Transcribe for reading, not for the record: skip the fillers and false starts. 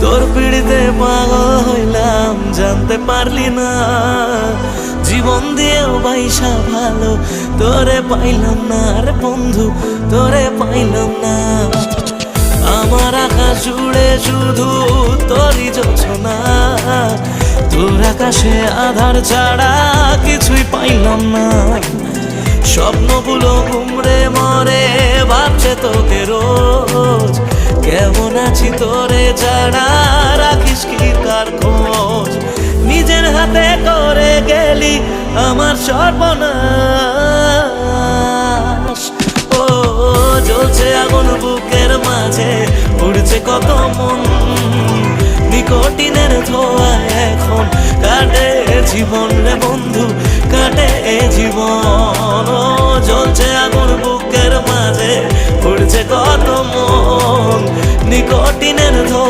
তোর পিড়িতে পাগল হইলাম, জানতে পারলি না জীবন দিয়েও বাইসা ভালো তোরে পাইলাম না রে বন্ধু, তোরে পাইলাম না। আমার আকাশ জুড়ে শুধু তোরই যোছনা, তোর আকাশে আধার ছাড়া কিছুই পাইলাম না। স্বপ্নগুলো ঘুমরে মরে ভাবছে তোকে রোজ, কেমন আছি তোরে ছাড়া রাখিস কি তার খোঁজ। নিজের হাতে করে গেলি আমার সর্বনাশ। ও জ্বলছে আগুন বুকের মাঝে, উড়ছে কত মন, নিকোটিনের ধোঁয়া এখন কাটে জীবন রে বন্ধু, কাটে জীবন। ও জ্বলছে আগুন বুকের মাঝে, উড়ছে কত মন, নিকোটিনের ধোঁয়া।